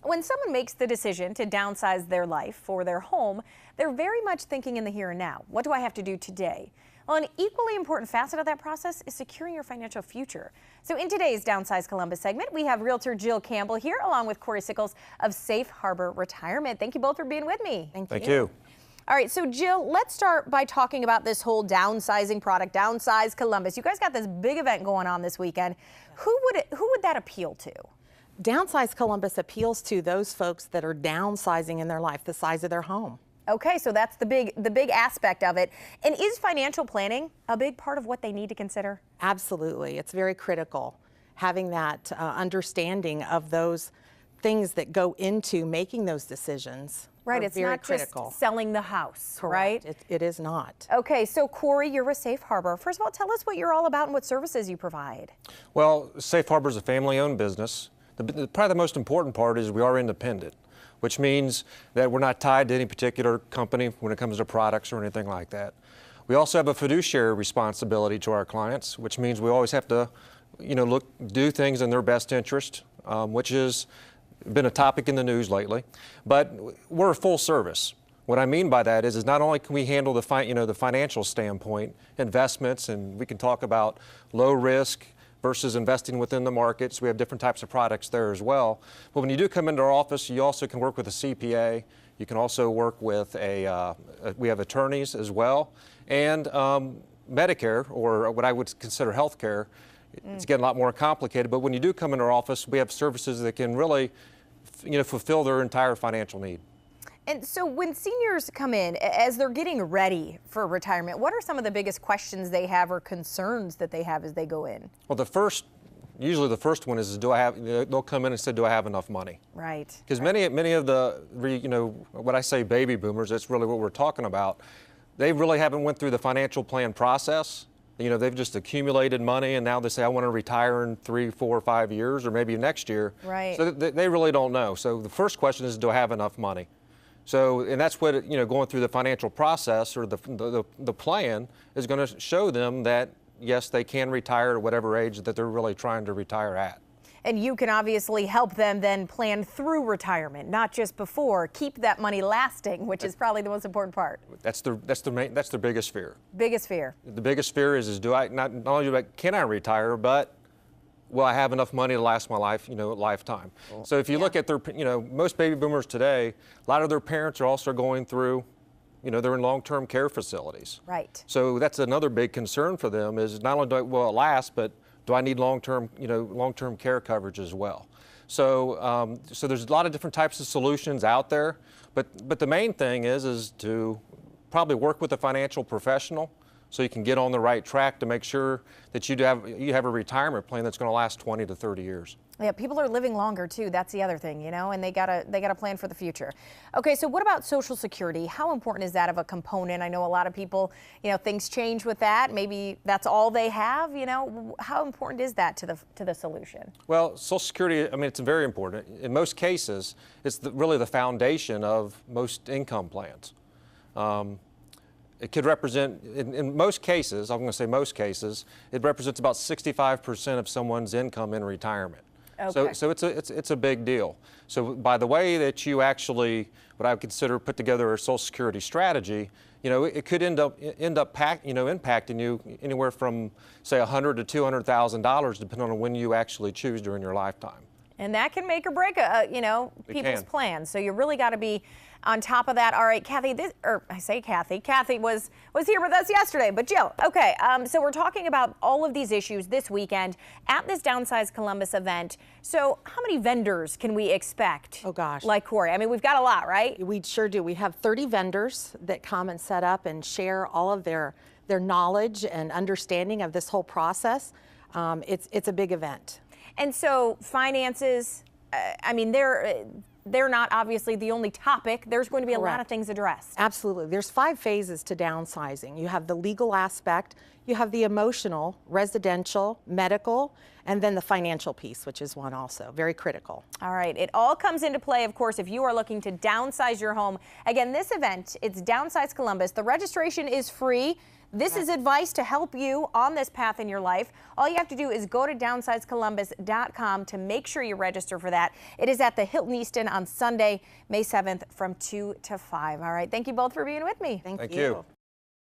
When someone makes the decision to downsize their life or their home, they're very much thinking in the here and now. What do I have to do today? Well, an equally important facet of that process is securing your financial future. So in today's DownSize Columbus segment, we have Realtor Jill Campbell here along with Corey Sickles of Safe Harbor Retirement. Thank you both for being with me. Thank you. All right, so Jill, let's start by talking about this whole downsizing product, DownSize Columbus. You guys got this big event going on this weekend. Who would that appeal to? DownSize Columbus appeals to those folks that are downsizing in their life, the size of their home. Okay, so that's the big aspect of it. And is financial planning a big part of what they need to consider? Absolutely, it's very critical. Having that understanding of those things that go into making those decisions. Right, it's very not critical. Just selling the house, Correct. right? It is not. Okay, so Corey, you're with Safe Harbor. First of all, tell us what you're all about and what services you provide. Well, Safe Harbor is a family-owned business. Probably the most important part is we are independent, which means that we're not tied to any particular company when it comes to products or anything like that. We also have a fiduciary responsibility to our clients, which means we always have to, do things in their best interest, which has been a topic in the news lately. But we're a full service. What I mean by that is not only can we handle the financial standpoint, investments, and we can talk about low risk versus investing within the markets. We have different types of products there as well. But when you do come into our office, you also can work with a CPA. You can also work with we have attorneys as well. And Medicare, or what I would consider health care, it's getting a lot more complicated. But when you do come into our office, we have services that can really fulfill their entire financial need. And so when seniors come in, as they're getting ready for retirement, what are some of the biggest questions they have or concerns that they have as they go in? Well, usually the first one is, they'll come in and say, do I have enough money? Right. Because many of the, what I say baby boomers, that's really what we're talking about. They really haven't went through the financial plan process. They've just accumulated money and now they say, I want to retire in 3, 4, 5 years or maybe next year. Right. So they really don't know. So the first question is, do I have enough money? So, and that's what, going through the financial process or the plan is going to show them that, yes, they can retire at whatever age that they're really trying to retire at. And you can obviously help them then plan through retirement, not just before. Keep that money lasting, which is probably the most important part. That's the biggest fear. Biggest fear. The biggest fear is not only can I retire, but will I have enough money to last my lifetime? Cool. So if you look at most baby boomers today, a lot of their parents are also going through, they're in long-term care facilities. Right. So that's another big concern for them is not only will it last, but do I need long-term care coverage as well? So, so there's a lot of different types of solutions out there, but the main thing is to probably work with a financial professional so you can get on the right track to make sure that you have a retirement plan that's going to last 20 to 30 years. Yeah, people are living longer too. That's the other thing, and they gotta plan for the future. Okay, so what about Social Security? How important is that of a component? I know a lot of people, things change with that. Maybe that's all they have. How important is that to the solution? Well, Social Security, it's very important. In most cases, it's really the foundation of most income plans. It could represent, in most cases, I'm going to say most cases, it represents about 65% of someone's income in retirement. Okay. So it's a big deal. So by the way that you actually, what I would consider put together a Social Security strategy, it could end up impacting you anywhere from say $100,000 to $200,000 depending on when you actually choose during your lifetime. And that can make or break people's plans. So you really got to be on top of that. All right, Kathy, Kathy was here with us yesterday, but Jill, okay, so we're talking about all of these issues this weekend at this DownSize Columbus event. So how many vendors can we expect? Oh gosh. Like Corey, we've got a lot, right? We sure do. We have 30 vendors that come and set up and share all of their knowledge and understanding of this whole process. It's a big event. And so finances, they're not obviously the only topic. There's going to be a lot of things addressed. Absolutely. There's 5 phases to downsizing. You have the legal aspect, you have the emotional, residential, medical, and then the financial piece, which is one also very critical. All right, it all comes into play, of course, if you are looking to downsize your home. Again, this event, it's DownSize Columbus. The registration is free. This is advice to help you on this path in your life. All you have to do is go to downsizecolumbus.com to make sure you register for that. It is at the Hilton Easton on Sunday, May 7th from 2 to 5. All right, thank you both for being with me. Thank you.